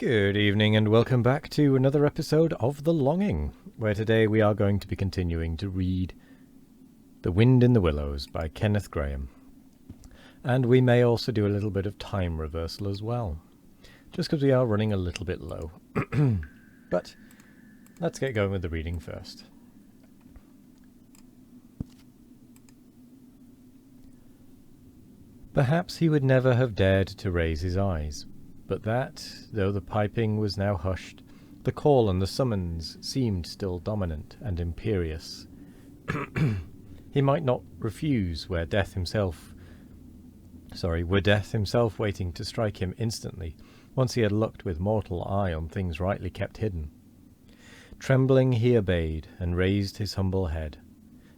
Good evening and welcome back to another episode of The Longing, where today we are going to be continuing to read The Wind in the Willows by Kenneth Grahame. And we may also do a little bit of time reversal as well, just because we are running a little bit low. But let's get going with the reading first. Perhaps he would never have dared to raise his eyes, but that, though the piping was now hushed, the call and the summons seemed still dominant and imperious. He might not refuse were death himself waiting to strike him instantly, once he had looked with mortal eye on things rightly kept hidden. Trembling he obeyed, and raised his humble head,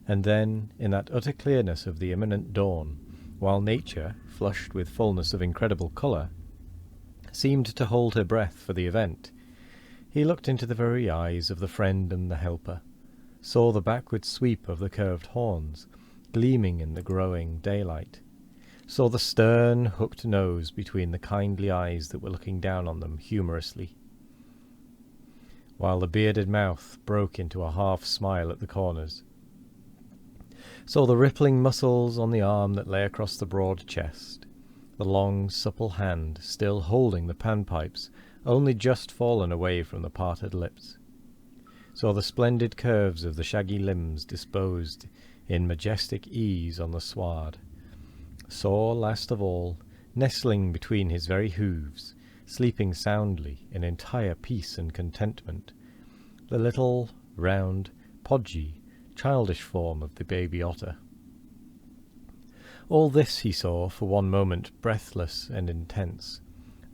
and then, in that utter clearness of the imminent dawn, while nature, flushed with fullness of incredible colour, seemed to hold her breath for the event, he looked into the very eyes of the friend and the helper, saw the backward sweep of the curved horns, gleaming in the growing daylight, saw the stern, hooked nose between the kindly eyes that were looking down on them humorously, while the bearded mouth broke into a half-smile at the corners, saw the rippling muscles on the arm that lay across the broad chest, the long, supple hand still holding the panpipes, only just fallen away from the parted lips, saw the splendid curves of the shaggy limbs disposed in majestic ease on the sward, saw, last of all, nestling between his very hooves, sleeping soundly in entire peace and contentment, the little, round, podgy, childish form of the baby otter. All this he saw for one moment breathless and intense,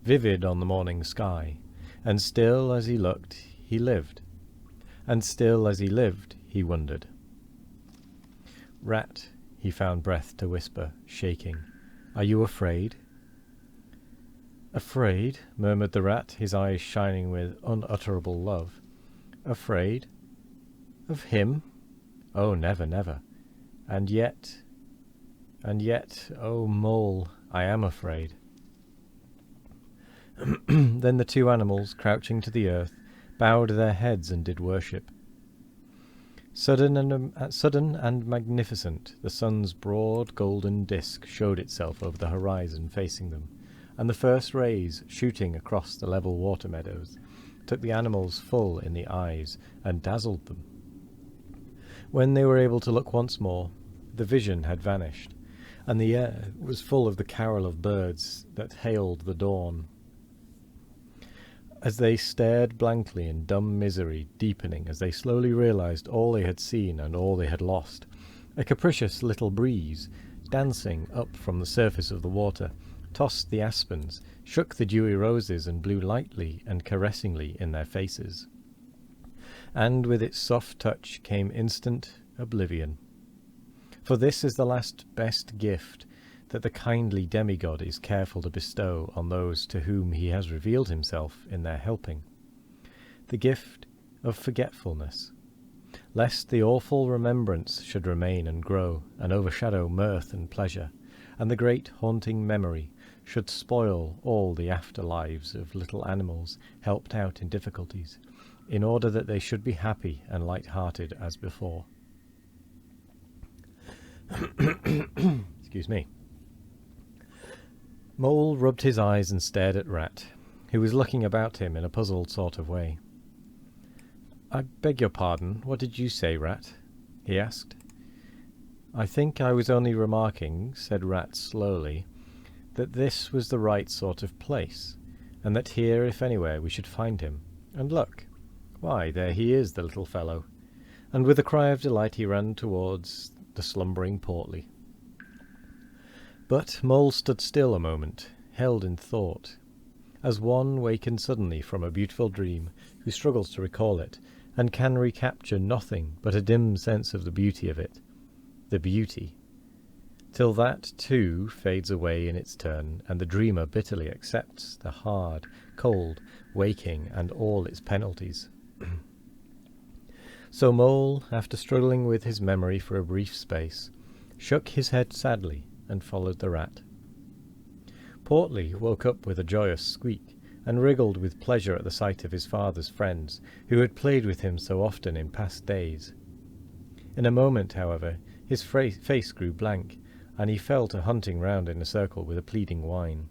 vivid on the morning sky, and still as he looked he lived, and still as he lived he wondered. "Rat," he found breath to whisper, shaking, "are you afraid?" "Afraid?" murmured the rat, his eyes shining with unutterable love. "Afraid? Of him? Oh, never, never. And yet, oh, Mole, I am afraid." Then the two animals, crouching to the earth, bowed their heads and did worship. Sudden and magnificent, the sun's broad golden disk showed itself over the horizon facing them, and the first rays, shooting across the level water meadows, took the animals full in the eyes and dazzled them. When they were able to look once more, the vision had vanished, and the air was full of the carol of birds that hailed the dawn. As they stared blankly in dumb misery, deepening as they slowly realized all they had seen and all they had lost, a capricious little breeze, dancing up from the surface of the water, tossed the aspens, shook the dewy roses, and blew lightly and caressingly in their faces. And with its soft touch came instant oblivion. For this is the last best gift that the kindly demigod is careful to bestow on those to whom he has revealed himself in their helping, the gift of forgetfulness, lest the awful remembrance should remain and grow and overshadow mirth and pleasure, and the great haunting memory should spoil all the afterlives of little animals helped out in difficulties, in order that they should be happy and light-hearted as before. Excuse me. Mole rubbed his eyes and stared at Rat, who was looking about him in a puzzled sort of way. "I beg your pardon, what did you say, Rat?" he asked. "I think I was only remarking," said Rat slowly, "that this was the right sort of place, and that here, if anywhere, we should find him. And look! Why, there he is, the little fellow!" And with a cry of delight he ran towards the slumbering Portly. But Mole stood still a moment, held in thought, as one wakened suddenly from a beautiful dream, who struggles to recall it, and can recapture nothing but a dim sense of the beauty of it, the beauty, till that, too, fades away in its turn, and the dreamer bitterly accepts the hard, cold waking and all its penalties. So Mole, after struggling with his memory for a brief space, shook his head sadly and followed the rat. Portly woke up with a joyous squeak, and wriggled with pleasure at the sight of his father's friends, who had played with him so often in past days. In a moment, however, his face grew blank, and he fell to hunting round in a circle with a pleading whine.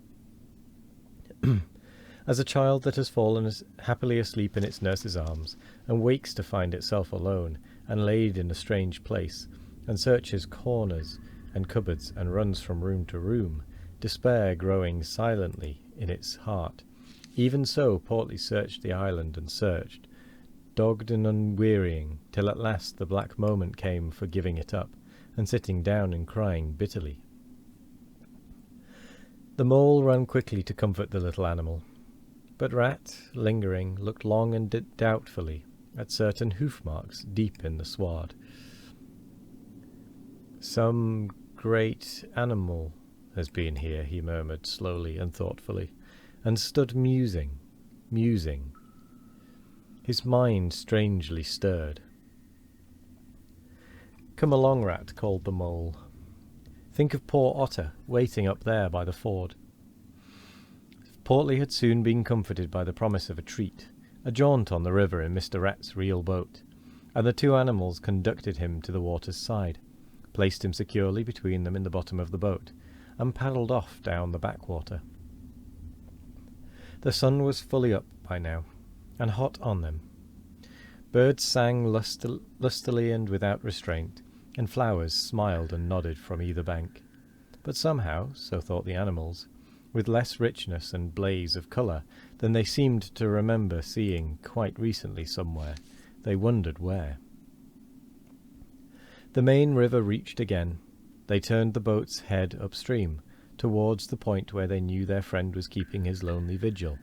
As a child that has fallen happily asleep in its nurse's arms, and wakes to find itself alone, and laid in a strange place, and searches corners and cupboards, and runs from room to room, despair growing silently in its heart, even so Portly searched the island and searched, dogged and unwearying, till at last the black moment came for giving it up, and sitting down and crying bitterly. The mole ran quickly to comfort the little animal, but Rat, lingering, looked long and doubtfully at certain hoof marks deep in the sward. "Some great animal has been here," he murmured slowly and thoughtfully, and stood musing. His mind strangely stirred. "Come along, Rat," called the mole. "Think of poor Otter waiting up there by the ford." Portly had soon been comforted by the promise of a treat, a jaunt on the river in Mr. Rat's real boat, and the two animals conducted him to the water's side, placed him securely between them in the bottom of the boat, and paddled off down the backwater. The sun was fully up by now, and hot on them. Birds sang lustily and without restraint, and flowers smiled and nodded from either bank. But somehow, so thought the animals, with less richness and blaze of colour than they seemed to remember seeing quite recently somewhere, they wondered where. The main river reached again. They turned the boat's head upstream, towards the point where they knew their friend was keeping his lonely vigil.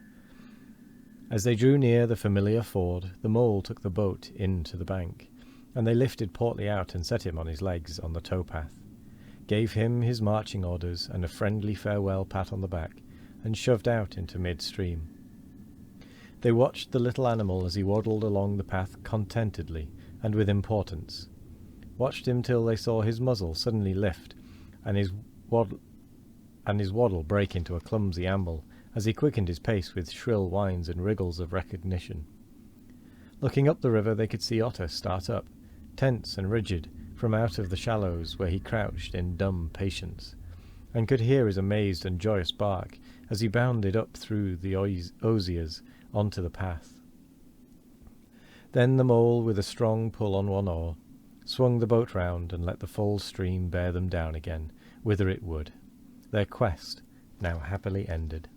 As they drew near the familiar ford, the mole took the boat in to the bank, and they lifted Portly out and set him on his legs on the towpath, gave him his marching orders and a friendly farewell pat on the back, and shoved out into mid-stream. They watched the little animal as he waddled along the path contentedly and with importance, watched him till they saw his muzzle suddenly lift, and his waddle break into a clumsy amble, as he quickened his pace with shrill whines and wriggles of recognition. Looking up the river, they could see Otter start up, tense and rigid, from out of the shallows where he crouched in dumb patience, and could hear his amazed and joyous bark as he bounded up through the osiers onto the path. Then the mole, with a strong pull on one oar, swung the boat round and let the full stream bear them down again, whither it would, their quest now happily ended.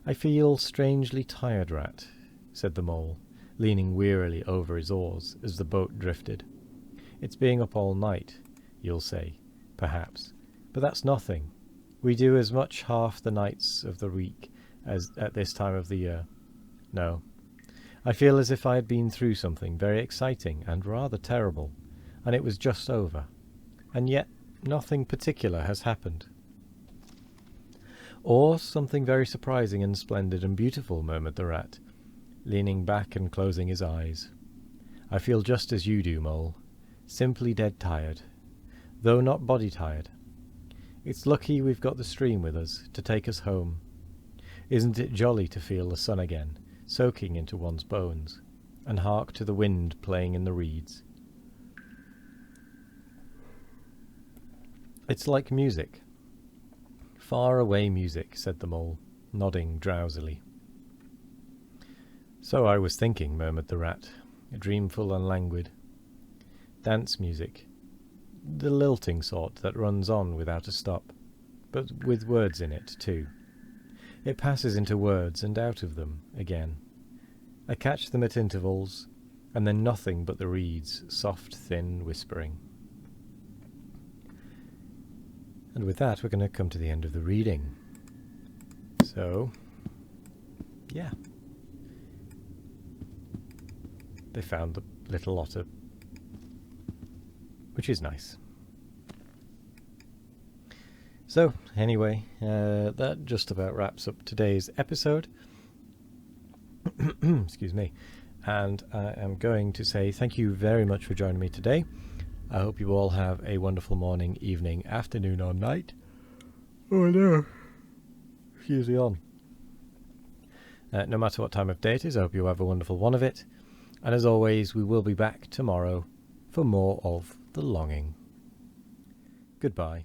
"I feel strangely tired, Rat," said the mole, leaning wearily over his oars as the boat drifted. "It's being up all night, you'll say, perhaps, but that's nothing. We do as much half the nights of the week as at this time of the year. No, I feel as if I had been through something very exciting and rather terrible, and it was just over, and yet nothing particular has happened." "Or something very surprising and splendid and beautiful," murmured the Rat, leaning back and closing his eyes. "I feel just as you do, Mole, simply dead tired, though not body tired. It's lucky we've got the stream with us to take us home. Isn't it jolly to feel the sun again, soaking into one's bones, and hark to the wind playing in the reeds? It's like music. Far away music," said the mole, nodding drowsily. "So I was thinking," murmured the Rat, dreamful and languid. "Dance music. The lilting sort that runs on without a stop, but with words in it, too. It passes into words and out of them again. I catch them at intervals, and then nothing but the reeds, soft, thin whispering." And with that, we're going to come to the end of the reading. So, yeah. They found the little otter, which is nice. So, anyway, that just about wraps up today's episode. Excuse me. And I am going to say thank you very much for joining me today. I hope you all have a wonderful morning, evening, afternoon, or night. Oh no. Excuse me on. No matter what time of day it is, I hope you have a wonderful one of it. And as always, we will be back tomorrow for more of The Longing. Goodbye.